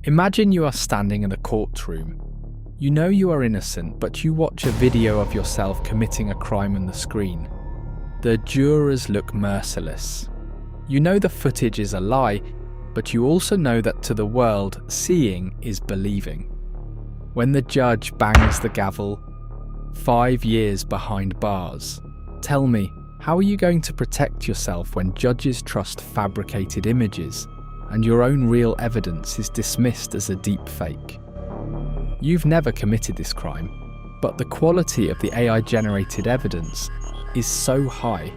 Imagine you are standing in a courtroom. You know you are innocent, but you watch a video of yourself committing a crime on the screen. The jurors look merciless. You know the footage is a lie, but you also know that to the world, seeing is believing. When the judge bangs the gavel, 5 years behind bars. Tell me, how are you going to protect yourself when judges trust fabricated images and your own real evidence is dismissed as a deepfake? You've never committed this crime, but the quality of the AI-generated evidence is so high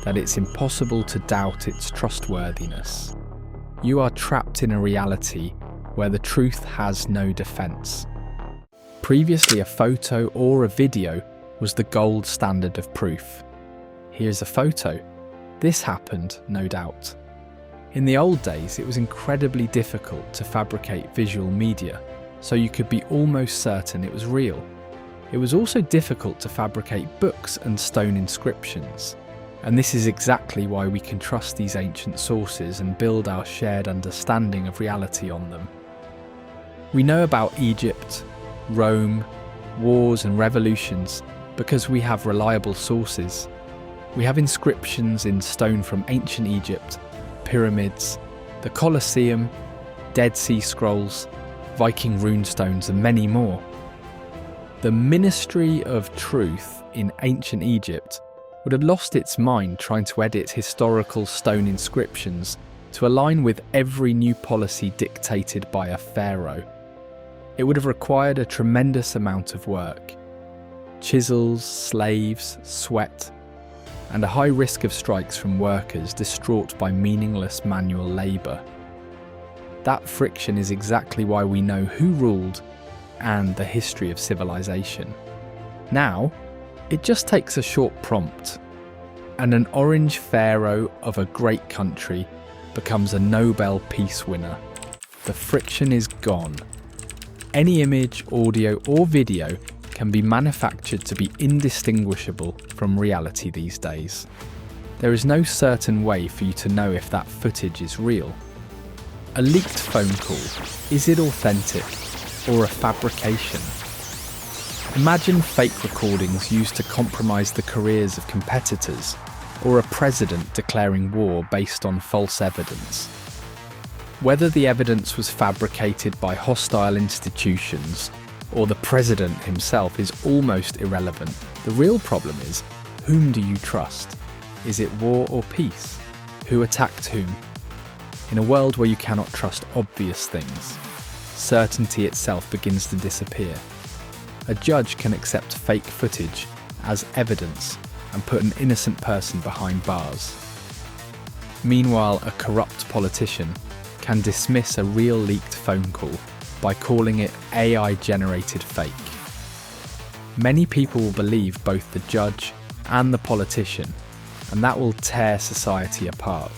that it's impossible to doubt its trustworthiness. You are trapped in a reality where the truth has no defense. Previously, a photo or a video was the gold standard of proof. Here's a photo. This happened, no doubt. In the old days, it was incredibly difficult to fabricate visual media, so you could be almost certain it was real. It was also difficult to fabricate books and stone inscriptions. And this is exactly why we can trust these ancient sources and build our shared understanding of reality on them. We know about Egypt, Rome, wars and revolutions because we have reliable sources. We have inscriptions in stone from ancient Egypt, pyramids, the Colosseum, Dead Sea Scrolls, Viking runestones and many more. The Ministry of Truth in ancient Egypt would have lost its mind trying to edit historical stone inscriptions to align with every new policy dictated by a pharaoh. It would have required a tremendous amount of work. Chisels, slaves, sweat, and a high risk of strikes from workers distraught by meaningless manual labour. That friction is exactly why we know who ruled and the history of civilization. Now, it just takes a short prompt, and an orange pharaoh of a great country becomes a Nobel Peace winner. The friction is gone. Any image, audio, or video can be manufactured to be indistinguishable from reality these days. There is no certain way for you to know if that footage is real. A leaked phone call, is it authentic or a fabrication? Imagine fake recordings used to compromise the careers of competitors, or a president declaring war based on false evidence. Whether the evidence was fabricated by hostile institutions or the president himself is almost irrelevant. The real problem is, whom do you trust? Is it war or peace? Who attacked whom? In a world where you cannot trust obvious things, certainty itself begins to disappear. A judge can accept fake footage as evidence and put an innocent person behind bars. Meanwhile, a corrupt politician can dismiss a real leaked phone call by calling it AI-generated fake. Many people will believe both the judge and the politician, and that will tear society apart.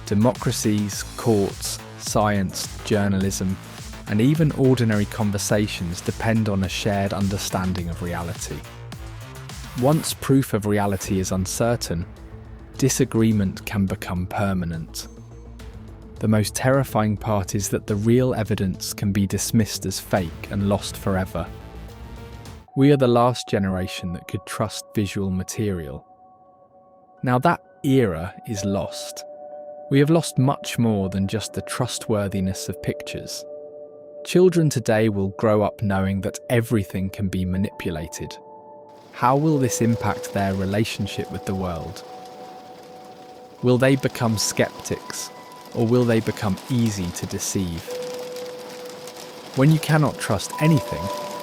Democracies, courts, science, journalism, and even ordinary conversations depend on a shared understanding of reality. Once proof of reality is uncertain, disagreement can become permanent. The most terrifying part is that the real evidence can be dismissed as fake and lost forever. We are the last generation that could trust visual material. Now that era is lost. We have lost much more than just the trustworthiness of pictures. Children today will grow up knowing that everything can be manipulated. How will this impact their relationship with the world? Will they become skeptics, or will they become easy to deceive? When you cannot trust anything,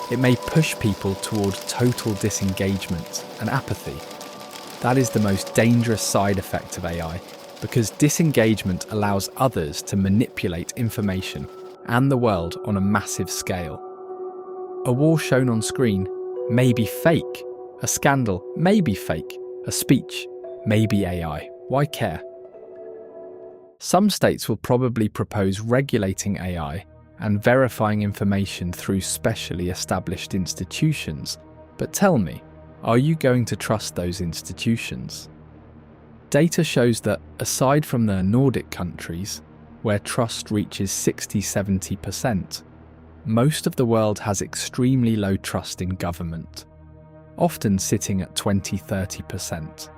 it may push people toward total disengagement and apathy. That is the most dangerous side effect of AI, because disengagement allows others to manipulate information and the world on a massive scale. A war shown on screen may be fake. A scandal may be fake. A speech may be AI. Why care? Some states will probably propose regulating AI and verifying information through specially established institutions. But tell me, are you going to trust those institutions? Data shows that, aside from the Nordic countries, where trust reaches 60–70%. Most of the world has extremely low trust in government, often sitting at 20–30%.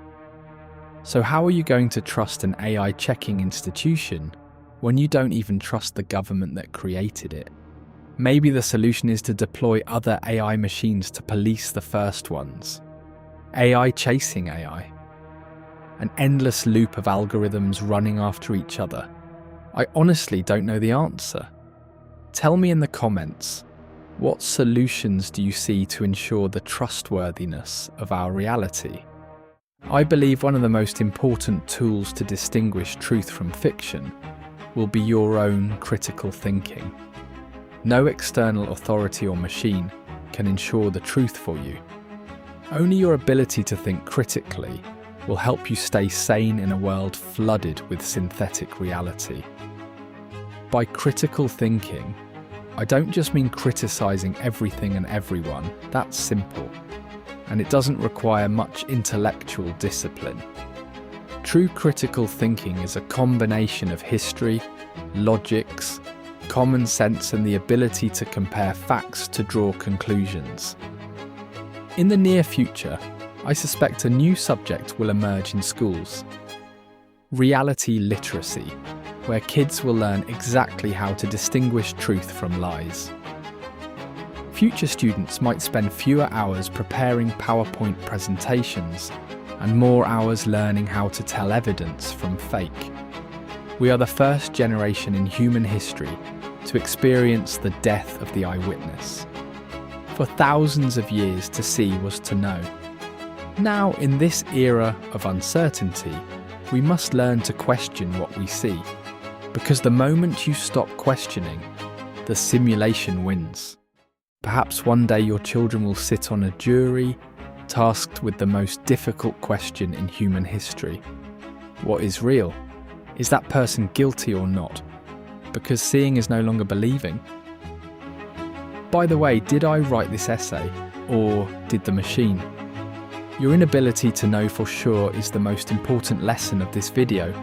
So how are you going to trust an AI checking institution when you don't even trust the government that created it? Maybe the solution is to deploy other AI machines to police the first ones. AI chasing AI. An endless loop of algorithms running after each other. I honestly don't know the answer. Tell me in the comments, what solutions do you see to ensure the trustworthiness of our reality? I believe one of the most important tools to distinguish truth from fiction will be your own critical thinking. No external authority or machine can ensure the truth for you. Only your ability to think critically will help you stay sane in a world flooded with synthetic reality. By critical thinking, I don't just mean criticizing everything and everyone. That's simple, and it doesn't require much intellectual discipline. True critical thinking is a combination of history, logics, common sense, and the ability to compare facts to draw conclusions. In the near future, I suspect a new subject will emerge in schools. Reality literacy, where kids will learn exactly how to distinguish truth from lies. Future students might spend fewer hours preparing PowerPoint presentations and more hours learning how to tell evidence from fake. We are the first generation in human history to experience the death of the eyewitness. For thousands of years, to see was to know. Now, in this era of uncertainty, we must learn to question what we see, because the moment you stop questioning, the simulation wins. Perhaps one day your children will sit on a jury, tasked with the most difficult question in human history. What is real? Is that person guilty or not? Because seeing is no longer believing. By the way, did I write this essay, or did the machine? Your inability to know for sure is the most important lesson of this video.